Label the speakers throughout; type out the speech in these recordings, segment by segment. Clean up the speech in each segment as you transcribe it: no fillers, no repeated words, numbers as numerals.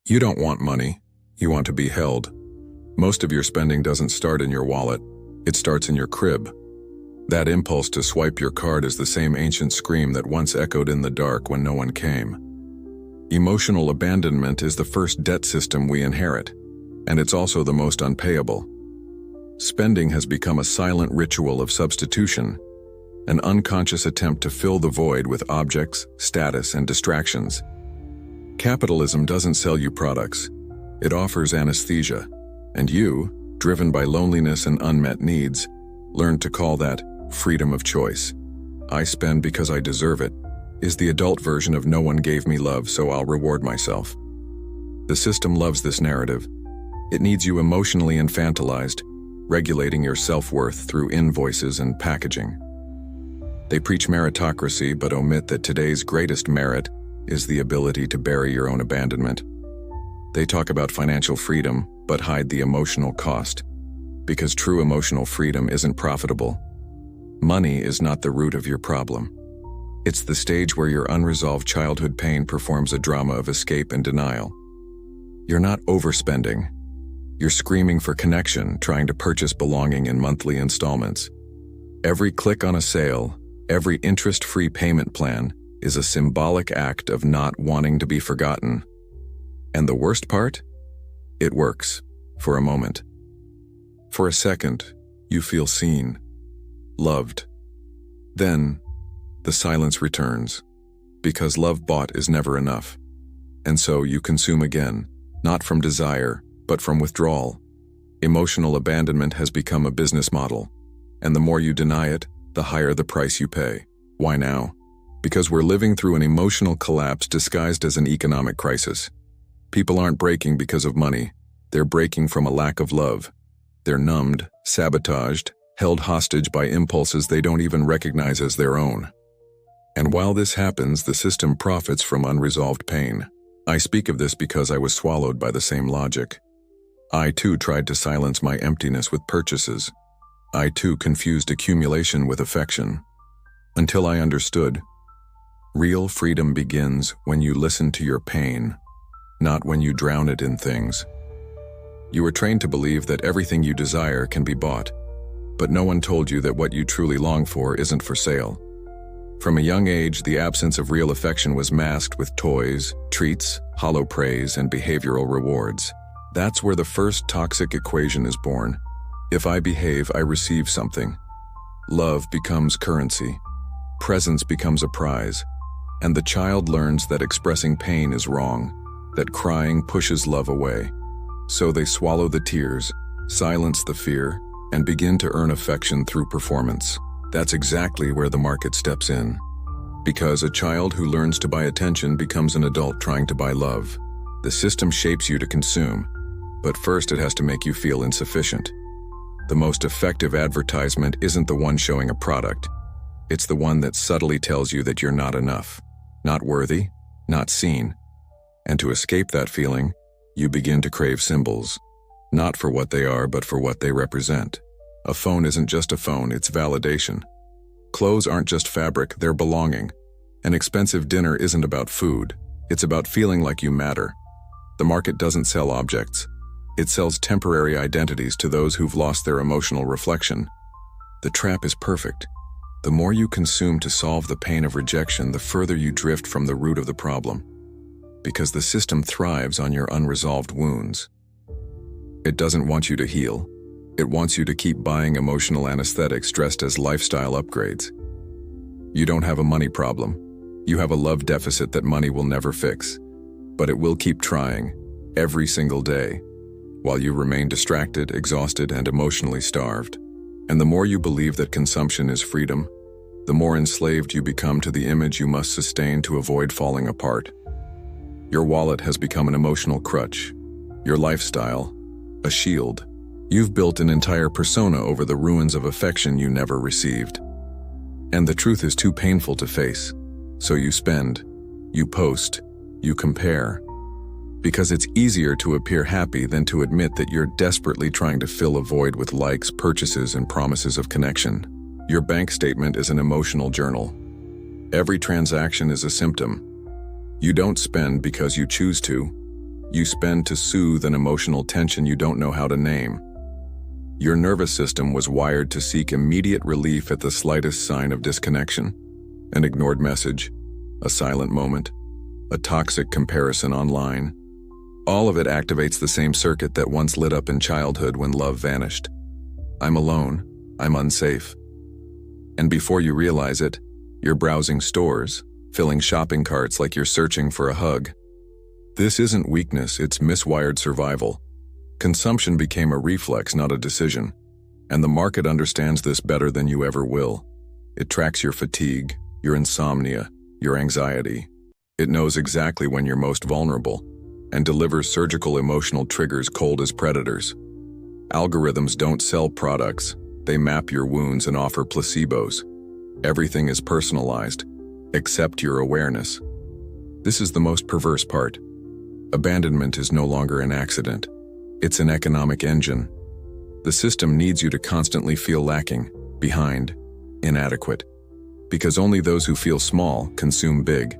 Speaker 1: You don't want money, you want to be held. Most of your spending doesn't start in your wallet, it starts in your crib. That impulse to swipe your card is the same ancient scream that once echoed in the dark when no one came. Emotional abandonment is the first debt system we inherit, and it's also the most unpayable. Spending has become a silent ritual of substitution, an unconscious attempt to fill the void with objects, status, and distractions. Capitalism doesn't sell you products, it offers anesthesia, and you, driven by loneliness and unmet needs, learn to call that freedom of choice. I spend because I deserve it, is the adult version of no one gave me love, so I'll reward myself. The system loves this narrative. It needs you emotionally infantilized, regulating your self-worth through invoices and packaging. They preach meritocracy but omit that today's greatest merit is the ability to bury your own abandonment. They talk about financial freedom but hide the emotional cost, because true emotional freedom isn't profitable. Money is not the root of your problem. It's the stage where your unresolved childhood pain performs a drama of escape and denial. You're not overspending. You're screaming for connection, trying to purchase belonging in monthly installments. Every click on a sale, every interest-free payment plan is a symbolic act of not wanting to be forgotten. And the worst part? It works, for a moment. For a second, you feel seen, loved. Then, the silence returns, because love bought is never enough. And so you consume again, not from desire, but from withdrawal. Emotional abandonment has become a business model, and the more you deny it, the higher the price you pay. Why now? Because we're living through an emotional collapse disguised as an economic crisis. People aren't breaking because of money. They're breaking from a lack of love. They're numbed, sabotaged, held hostage by impulses they don't even recognize as their own. And while this happens, the system profits from unresolved pain. I speak of this because I was swallowed by the same logic. I too tried to silence my emptiness with purchases. I too confused accumulation with affection. Until I understood. Real freedom begins when you listen to your pain, not when you drown it in things. You were trained to believe that everything you desire can be bought, but no one told you that what you truly long for isn't for sale. From a young age, the absence of real affection was masked with toys, treats, hollow praise, and behavioral rewards. That's where the first toxic equation is born. If I behave, I receive something. Love becomes currency. Presence becomes a prize. And the child learns that expressing pain is wrong, that crying pushes love away. So they swallow the tears, silence the fear, and begin to earn affection through performance. That's exactly where the market steps in. Because a child who learns to buy attention becomes an adult trying to buy love. The system shapes you to consume, but first it has to make you feel insufficient. The most effective advertisement isn't the one showing a product. It's the one that subtly tells you that you're not enough, not worthy, not seen. And to escape that feeling, you begin to crave symbols, not for what they are, but for what they represent. A phone isn't just a phone, it's validation. Clothes aren't just fabric, they're belonging. An expensive dinner isn't about food, it's about feeling like you matter. The market doesn't sell objects. It sells temporary identities to those who've lost their emotional reflection. The trap is perfect. The more you consume to solve the pain of rejection, the further you drift from the root of the problem. Because the system thrives on your unresolved wounds. It doesn't want you to heal. It wants you to keep buying emotional anesthetics dressed as lifestyle upgrades. You don't have a money problem. You have a love deficit that money will never fix. But it will keep trying, every single day, while you remain distracted, exhausted, and emotionally starved. And the more you believe that consumption is freedom, the more enslaved you become to the image you must sustain to avoid falling apart. Your wallet has become an emotional crutch. Your lifestyle, a shield. You've built an entire persona over the ruins of affection you never received. And the truth is too painful to face. So you spend, you post, you compare. Because it's easier to appear happy than to admit that you're desperately trying to fill a void with likes, purchases, and promises of connection. Your bank statement is an emotional journal. Every transaction is a symptom. You don't spend because you choose to. You spend to soothe an emotional tension you don't know how to name. Your nervous system was wired to seek immediate relief at the slightest sign of disconnection. An ignored message, a silent moment, a toxic comparison online. All of it activates the same circuit that once lit up in childhood when love vanished. I'm alone, I'm unsafe. And before you realize it, you're browsing stores, filling shopping carts like you're searching for a hug. This isn't weakness, it's miswired survival. Consumption became a reflex, not a decision. And the market understands this better than you ever will. It tracks your fatigue, your insomnia, your anxiety. It knows exactly when you're most vulnerable and delivers surgical emotional triggers cold as predators. Algorithms don't sell products, they map your wounds and offer placebos. Everything is personalized, except your awareness. This is the most perverse part. Abandonment is no longer an accident. It's an economic engine. The system needs you to constantly feel lacking, behind, inadequate. Because only those who feel small consume big.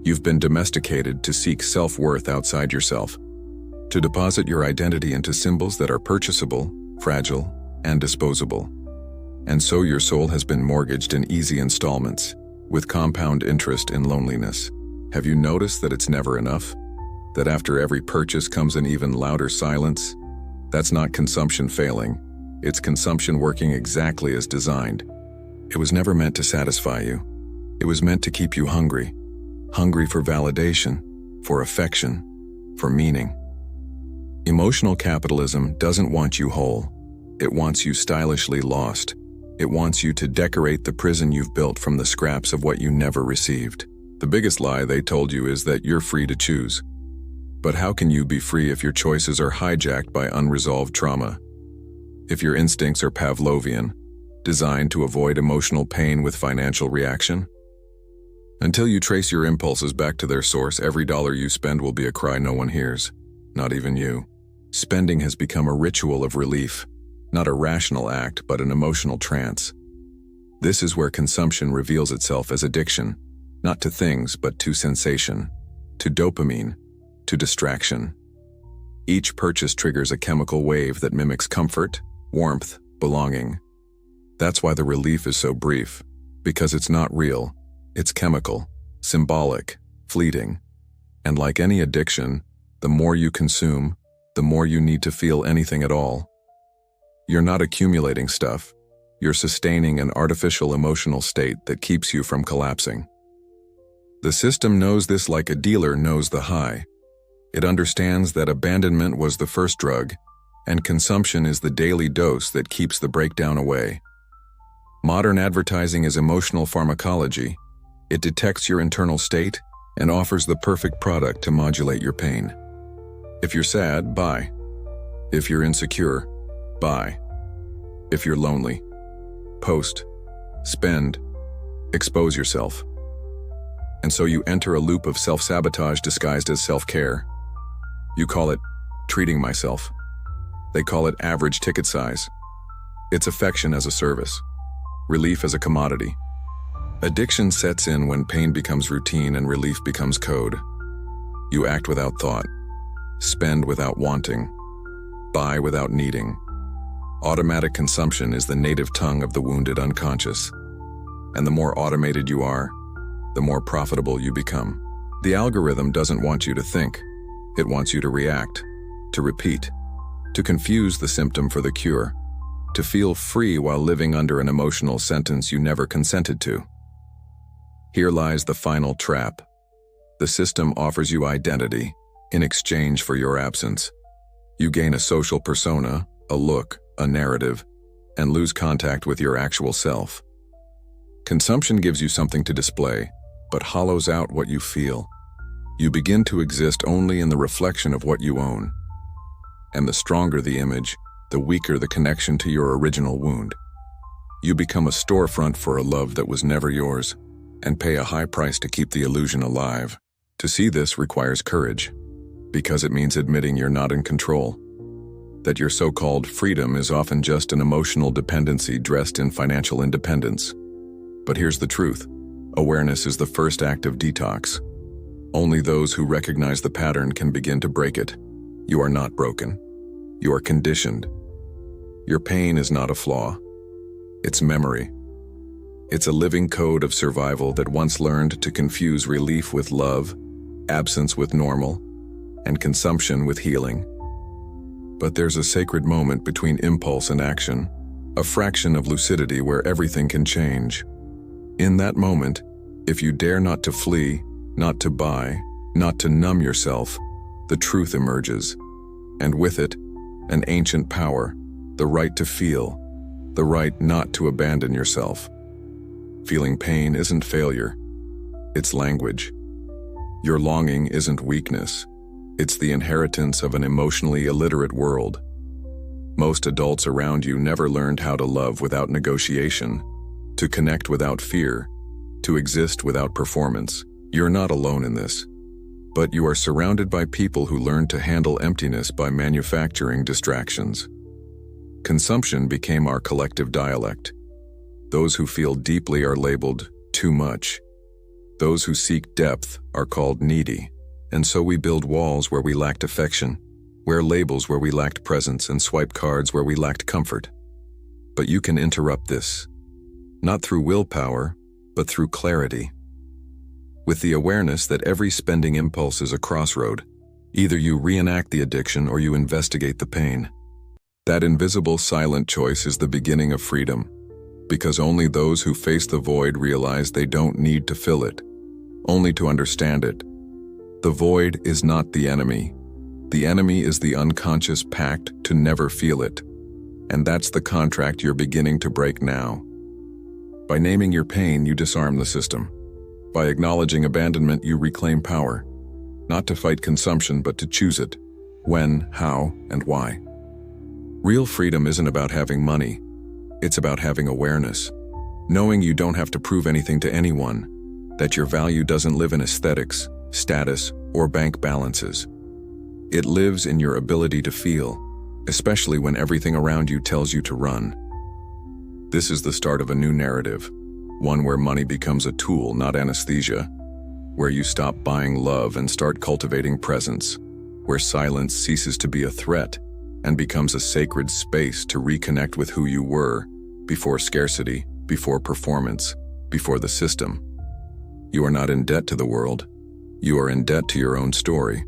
Speaker 1: You've been domesticated to seek self-worth outside yourself, to deposit your identity into symbols that are purchasable, fragile, and disposable. And so your soul has been mortgaged in easy installments, with compound interest in loneliness. Have you noticed that it's never enough? That after every purchase comes an even louder silence? That's not consumption failing. It's consumption working exactly as designed. It was never meant to satisfy you. It was meant to keep you hungry. Hungry for validation, for affection, for meaning. Emotional capitalism doesn't want you whole. It wants you stylishly lost. It wants you to decorate the prison you've built from the scraps of what you never received. The biggest lie they told you is that you're free to choose. But how can you be free if your choices are hijacked by unresolved trauma? If your instincts are Pavlovian, designed to avoid emotional pain with financial reaction? Until you trace your impulses back to their source, every dollar you spend will be a cry no one hears, not even you. Spending has become a ritual of relief, not a rational act, but an emotional trance. This is where consumption reveals itself as addiction, not to things, but to sensation, to dopamine, to distraction. Each purchase triggers a chemical wave that mimics comfort, warmth, belonging. That's why the relief is so brief, because it's not real. It's chemical, symbolic, fleeting. And like any addiction, the more you consume, the more you need to feel anything at all. You're not accumulating stuff. You're sustaining an artificial emotional state that keeps you from collapsing. The system knows this like a dealer knows the high. It understands that abandonment was the first drug, and consumption is the daily dose that keeps the breakdown away. Modern advertising is emotional pharmacology. It detects your internal state and offers the perfect product to modulate your pain. If you're sad, buy. If you're insecure, buy. If you're lonely, post, spend, expose yourself. And so you enter a loop of self-sabotage disguised as self-care. You call it treating myself. They call it average ticket size. It's affection as a service, relief as a commodity. Addiction sets in when pain becomes routine and relief becomes code. You act without thought, spend without wanting, buy without needing. Automatic consumption is the native tongue of the wounded unconscious. And the more automated you are, the more profitable you become. The algorithm doesn't want you to think. It wants you to react, to repeat, to confuse the symptom for the cure, to feel free while living under an emotional sentence you never consented to. Here lies the final trap. The system offers you identity in exchange for your absence. You gain a social persona, a look, a narrative, and lose contact with your actual self. Consumption gives you something to display, but hollows out what you feel. You begin to exist only in the reflection of what you own. And the stronger the image, the weaker the connection to your original wound. You become a storefront for a love that was never yours, and pay a high price to keep the illusion alive. To see this requires courage, because it means admitting you're not in control, that your so-called freedom is often just an emotional dependency dressed in financial independence. But here's the truth. Awareness is the first act of detox. Only those who recognize the pattern can begin to break it. You are not broken. You are conditioned. Your pain is not a flaw. It's memory. It's a living code of survival that once learned to confuse relief with love, absence with normal, and consumption with healing. But there's a sacred moment between impulse and action, a fraction of lucidity where everything can change. In that moment, if you dare not to flee, not to buy, not to numb yourself, the truth emerges. And with it, an ancient power, the right to feel, the right not to abandon yourself. Feeling pain isn't failure, it's language. Your longing isn't weakness, it's the inheritance of an emotionally illiterate world. Most adults around you never learned how to love without negotiation, to connect without fear, to exist without performance. You're not alone in this. But you are surrounded by people who learned to handle emptiness by manufacturing distractions. Consumption became our collective dialect. Those who feel deeply are labeled too much. Those who seek depth are called needy. And so we build walls where we lacked affection, wear labels where we lacked presence, and swipe cards where we lacked comfort. But you can interrupt this, not through willpower, but through clarity. With the awareness that every spending impulse is a crossroad, either you reenact the addiction or you investigate the pain. That invisible silent choice is the beginning of freedom, because only those who face the void realize they don't need to fill it, only to understand it. The void is not the enemy. The enemy is the unconscious pact to never feel it. And that's the contract you're beginning to break now. By naming your pain, you disarm the system. By acknowledging abandonment, you reclaim power. Not to fight consumption, but to choose it. When, how, and why. Real freedom isn't about having money. It's about having awareness. Knowing you don't have to prove anything to anyone. That your value doesn't live in aesthetics, status, or bank balances. It lives in your ability to feel, especially when everything around you tells you to run. This is the start of a new narrative. One where money becomes a tool, not anesthesia. Where you stop buying love and start cultivating presence. Where silence ceases to be a threat and becomes a sacred space to reconnect with who you were, before scarcity, before performance, before the system. You are not in debt to the world. You are in debt to your own story.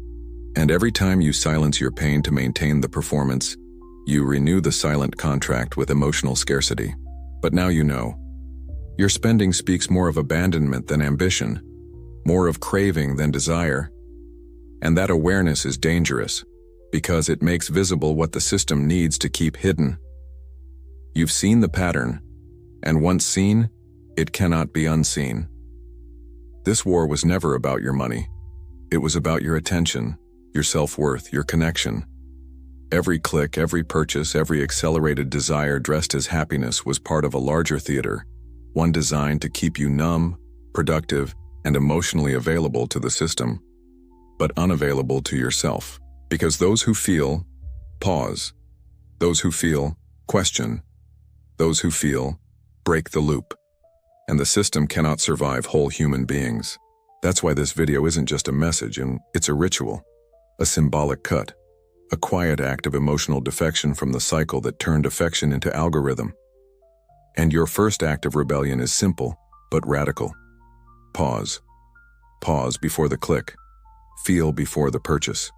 Speaker 1: And every time you silence your pain to maintain the performance, you renew the silent contract with emotional scarcity. But now you know. Your spending speaks more of abandonment than ambition, more of craving than desire. And that awareness is dangerous, because it makes visible what the system needs to keep hidden. You've seen the pattern, and once seen, it cannot be unseen. This war was never about your money. It was about your attention, your self-worth, your connection. Every click, every purchase, every accelerated desire dressed as happiness was part of a larger theater. One designed to keep you numb, productive, and emotionally available to the system, but unavailable to yourself. Because those who feel, pause. Those who feel, question. Those who feel, break the loop. And the system cannot survive whole human beings. That's why this video isn't just a message, and it's a ritual, a symbolic cut, a quiet act of emotional defection from the cycle that turned affection into algorithm. And your first act of rebellion is simple, but radical. Pause. Pause before the click. Feel before the purchase.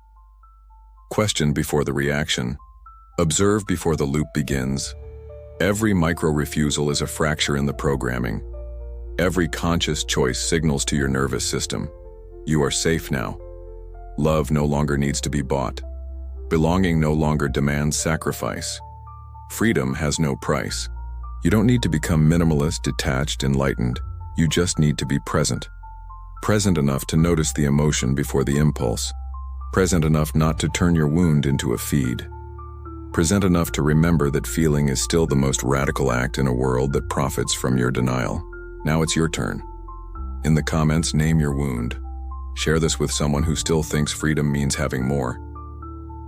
Speaker 1: Question before the reaction. Observe before the loop begins. Every micro-refusal is a fracture in the programming. Every conscious choice signals to your nervous system. You are safe now. Love no longer needs to be bought. Belonging no longer demands sacrifice. Freedom has no price. You don't need to become minimalist, detached, enlightened. You just need to be present. Present enough to notice the emotion before the impulse. Present enough not to turn your wound into a feed. Present enough to remember that feeling is still the most radical act in a world that profits from your denial. Now it's your turn. In the comments, name your wound. Share this with someone who still thinks freedom means having more.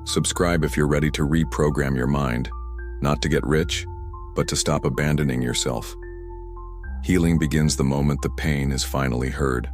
Speaker 1: Subscribe if you're ready to reprogram your mind, not to get rich, but to stop abandoning yourself. Healing begins the moment the pain is finally heard.